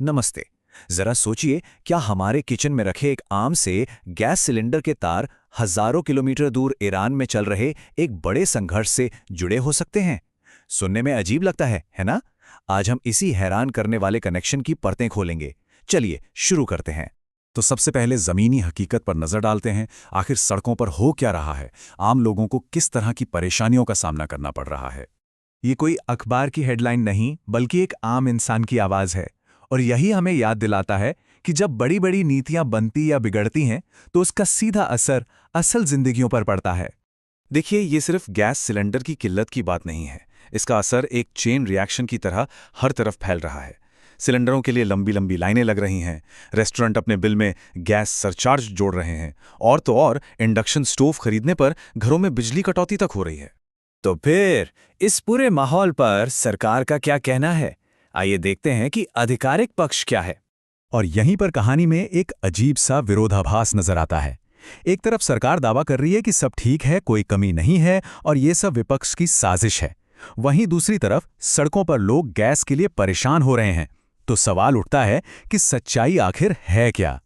नमस्ते। जरा सोचिए, क्या हमारे किचन में रखे एक आम से गैस सिलेंडर के तार हजारों किलोमीटर दूर ईरान में चल रहे एक बड़े संघर्ष से जुड़े हो सकते हैं? सुनने में अजीब लगता है ना? आज हम इसी हैरान करने वाले कनेक्शन की परतें खोलेंगे। चलिए शुरू करते हैं। तो सबसे पहले जमीनी हकीकत पर नजर डालते हैं। आखिर सड़कों पर हो क्या रहा है, आम लोगों को किस तरह की परेशानियों का सामना करना पड़ रहा है। ये कोई अखबार की हेडलाइन नहीं, बल्कि एक आम इंसान की आवाज है। और यही हमें याद दिलाता है कि जब बड़ी बड़ी नीतियां बनती या बिगड़ती हैं, तो उसका सीधा असर असल जिंदगियों पर पड़ता है। देखिए, ये सिर्फ गैस सिलेंडर की किल्लत की बात नहीं है। इसका असर एक चेन रिएक्शन की तरह हर तरफ फैल रहा है। सिलेंडरों के लिए लंबी लंबी लाइनें लग रही हैं, रेस्टोरेंट अपने बिल में गैस सरचार्ज जोड़ रहे हैं, और तो और इंडक्शन स्टोव खरीदने पर घरों में बिजली कटौती तक हो रही है। तो फिर इस पूरे माहौल पर सरकार का क्या कहना है? आइए देखते हैं कि आधिकारिक पक्ष क्या है। और यहीं पर कहानी में एक अजीब सा विरोधाभास नजर आता है। एक तरफ सरकार दावा कर रही है कि सब ठीक है, कोई कमी नहीं है और ये सब विपक्ष की साजिश है। वहीं दूसरी तरफ सड़कों पर लोग गैस के लिए परेशान हो रहे हैं। तो सवाल उठता है कि सच्चाई आखिर है क्या।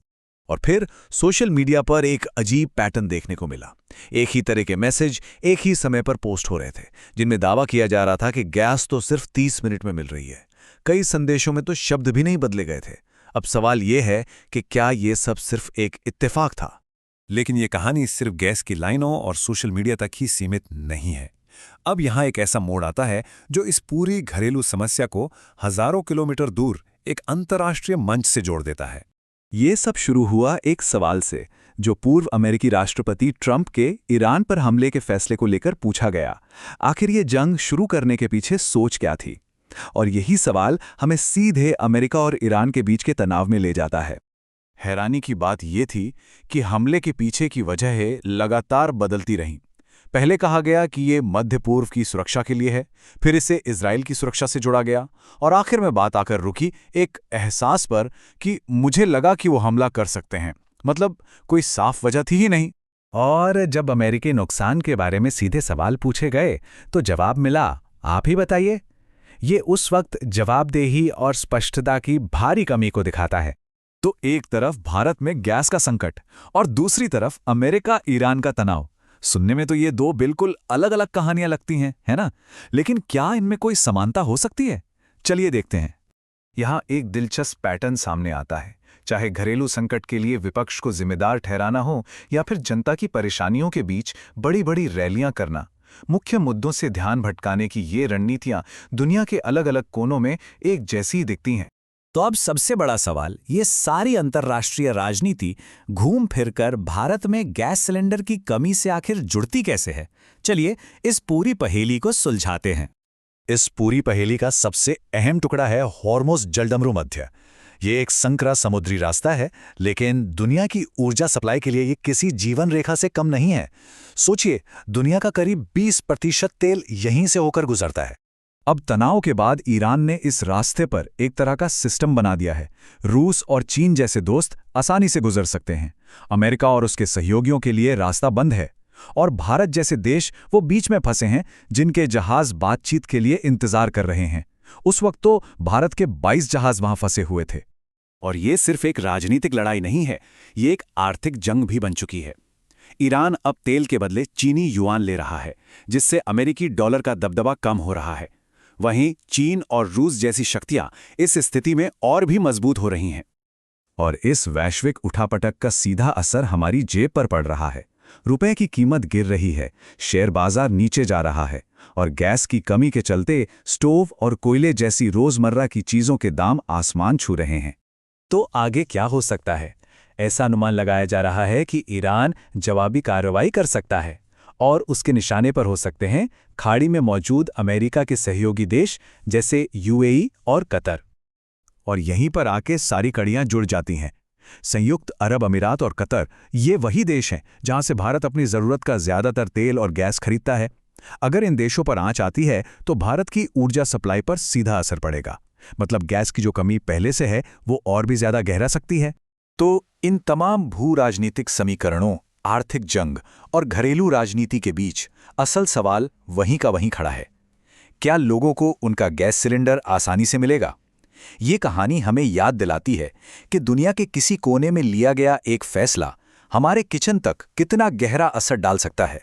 और फिर सोशल मीडिया पर एक अजीब पैटर्न देखने को मिला। एक ही तरह के मैसेज एक ही समय पर पोस्ट हो रहे थे, जिनमें दावा किया जा रहा था कि गैस तो सिर्फ 30 मिनट में मिल रही है। कई संदेशों में तो शब्द भी नहीं बदले गए थे। अब सवाल यह है कि क्या यह सब सिर्फ एक इत्तेफाक था? लेकिन ये कहानी सिर्फ गैस की लाइनों और सोशल मीडिया तक ही सीमित नहीं है। अब यहाँ एक ऐसा मोड़ आता है जो इस पूरी घरेलू समस्या को हजारों किलोमीटर दूर एक अंतर्राष्ट्रीय मंच से जोड़ देता है। ये सब शुरू हुआ एक सवाल से, जो पूर्व अमेरिकी राष्ट्रपति ट्रंप के ईरान पर हमले के फैसले को लेकर पूछा गया। आखिर ये जंग शुरू करने के पीछे सोच क्या थी? और यही सवाल हमें सीधे अमेरिका और ईरान के बीच के तनाव में ले जाता है। हैरानी की बात यह थी कि हमले के पीछे की वजहें लगातार बदलती रहीं। पहले कहा गया कि ये मध्य पूर्व की सुरक्षा के लिए है, फिर इसे इजराइल की सुरक्षा से जोड़ा गया, और आखिर में बात आकर रुकी एक एहसास पर कि मुझे लगा कि वो हमला कर सकते हैं। मतलब कोई साफ वजह थी ही नहीं। और जब अमेरिकी नुकसान के बारे में सीधे सवाल पूछे गए, तो जवाब मिला, आप ही बताइए। ये उस वक्त जवाबदेही और स्पष्टता की भारी कमी को दिखाता है। तो एक तरफ भारत में गैस का संकट और दूसरी तरफ अमेरिका ईरान का तनाव। सुनने में तो ये दो बिल्कुल अलग अलग कहानियां लगती हैं, है ना? लेकिन क्या इनमें कोई समानता हो सकती है? चलिए देखते हैं। यहाँ एक दिलचस्प पैटर्न सामने आता है। चाहे घरेलू संकट के लिए विपक्ष को जिम्मेदार ठहराना हो या फिर जनता की परेशानियों के बीच बड़ी बड़ी रैलियां करना, मुख्य मुद्दों से ध्यान भटकाने की ये रणनीतियां दुनिया के अलग अलग कोनों में एक जैसी ही दिखती हैं। तो अब सबसे बड़ा सवाल, ये सारी अंतर्राष्ट्रीय राजनीति घूम फिरकर भारत में गैस सिलेंडर की कमी से आखिर जुड़ती कैसे है? चलिए इस पूरी पहेली को सुलझाते हैं। इस पूरी पहेली का सबसे अहम टुकड़ा है हॉर्मुज़ जलडमरू मध्य। ये एक संकरा समुद्री रास्ता है, लेकिन दुनिया की ऊर्जा सप्लाई के लिए ये किसी जीवन रेखा से कम नहीं है। सोचिए, दुनिया का करीब 20% तेल यहीं से होकर गुजरता है। अब तनाव के बाद ईरान ने इस रास्ते पर एक तरह का सिस्टम बना दिया है। रूस और चीन जैसे दोस्त आसानी से गुजर सकते हैं। अमेरिका और उसके सहयोगियों के लिए रास्ता बंद है, और भारत जैसे देश वो बीच में फंसे हैं, जिनके जहाज बातचीत के लिए इंतजार कर रहे हैं। उस वक्त तो भारत के 22 जहाज वहां फंसे हुए थे। और ये सिर्फ एक राजनीतिक लड़ाई नहीं है, ये एक आर्थिक जंग भी बन चुकी है। ईरान अब तेल के बदले चीनी युआन ले रहा है, जिससे अमेरिकी डॉलर का दबदबा कम हो रहा है। वहीं चीन और रूस जैसी शक्तियां इस स्थिति में और भी मजबूत हो रही हैं। और इस वैश्विक उठापटक का सीधा असर हमारी जेब पर पड़ रहा है। रुपए की कीमत गिर रही है, शेयर बाजार नीचे जा रहा है, और गैस की कमी के चलते स्टोव और कोयले जैसी रोजमर्रा की चीजों के दाम आसमान छू रहे हैं। तो आगे क्या हो सकता है? ऐसा अनुमान लगाया जा रहा है कि ईरान जवाबी कार्रवाई कर सकता है, और उसके निशाने पर हो सकते हैं खाड़ी में मौजूद अमेरिका के सहयोगी देश जैसे यूएई और कतर। और यहीं पर आके सारी कड़ियां जुड़ जाती हैं। संयुक्त अरब अमीरात और कतर ये वही देश हैं जहां से भारत अपनी ज़रूरत का ज़्यादातर तेल और गैस खरीदता है। अगर इन देशों पर आंच आती है तो भारत की ऊर्जा सप्लाई पर सीधा असर पड़ेगा। मतलब गैस की जो कमी पहले से है वो और भी ज़्यादा गहरा सकती है। तो इन तमाम भू राजनीतिक समीकरणों, आर्थिक जंग और घरेलू राजनीति के बीच असल सवाल वहीं का वहीं खड़ा है। क्या लोगों को उनका गैस सिलेंडर आसानी से मिलेगा? ये कहानी हमें याद दिलाती है कि दुनिया के किसी कोने में लिया गया एक फैसला हमारे किचन तक कितना गहरा असर डाल सकता है।